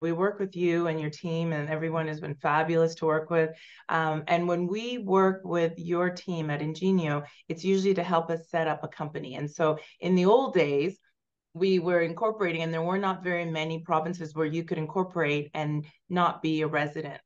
We work with you and your team, and everyone has been fabulous to work with. And when we work with your team at Ingenio, it's usually to help us set up a company. And so in the old days, we were incorporating, and there were not very many provinces where you could incorporate and not be a resident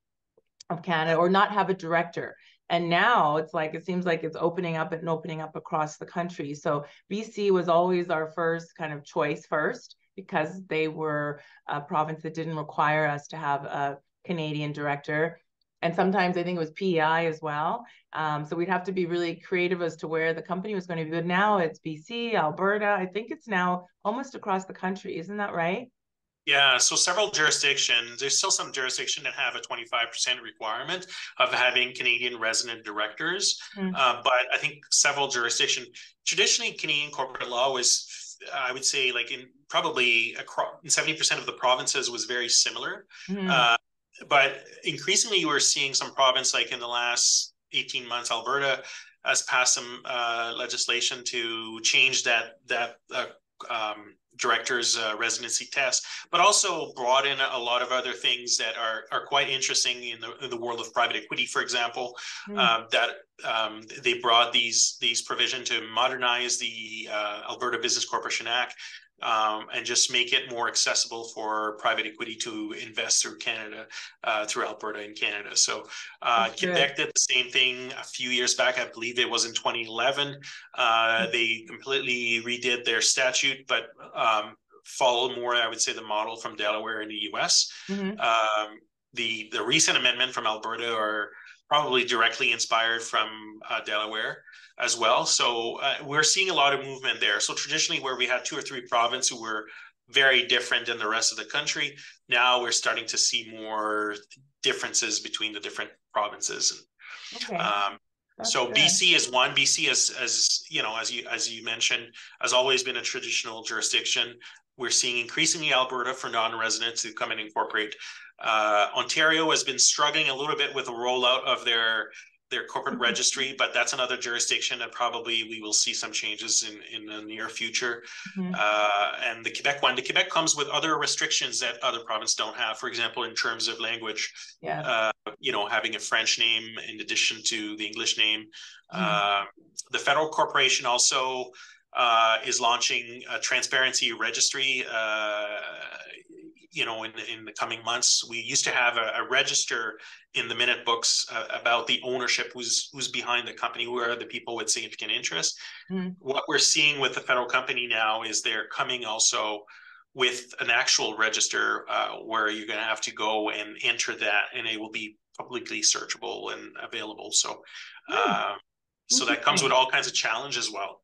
of Canada or not have a director. And now it's like, it seems like it's opening up and opening up across the country. So BC was always our first kind of choice first, because they were a province that didn't require us to have a Canadian director. And sometimes I think it was PEI as well. So we'd have to be really creative as to where the company was going to be. But now it's BC, Alberta. I think it's now almost across the country. Isn't that right? Yeah, so several jurisdictions, there's still some jurisdiction that have a 25% requirement of having Canadian resident directors. But I think several jurisdictions, traditionally Canadian corporate law was, I would say, like in probably across 70% of the provinces was very similar. But increasingly we're seeing some province, like in the last 18 months, Alberta has passed some legislation to change that director's residency test, but also brought in a lot of other things that are quite interesting in the world of private equity, for example. They brought these provision to modernize the Alberta Business Corporation Act, and just make it more accessible for private equity to invest through Canada, through Alberta and Canada. So Quebec did the same thing a few years back. I believe it was in 2011. They completely redid their statute, but followed more, I would say, the model from Delaware in the US. The recent amendment from Alberta are probably directly inspired from Delaware as well. So we're seeing a lot of movement there. So traditionally, where we had 2 or 3 provinces who were very different than the rest of the country, now we're starting to see more differences between the different provinces. So good. BC is one. BC as you know, as you mentioned, has always been a traditional jurisdiction. We're seeing increasingly Alberta for non-residents who come and incorporate. Ontario has been struggling a little bit with the rollout of their corporate registry, but that's another jurisdiction that probably we will see some changes in the near future. And the Quebec comes with other restrictions that other provinces don't have. For example, in terms of language, having a French name in addition to the English name. The federal corporation also is launching a transparency registry. In the coming months, we used to have a register in the minute books about the ownership, who's behind the company, who are the people with significant interest. What we're seeing with the federal company now is they're coming also with an actual register where you're going to have to go and enter that, and it will be publicly searchable and available. So that comes with all kinds of challenges as well.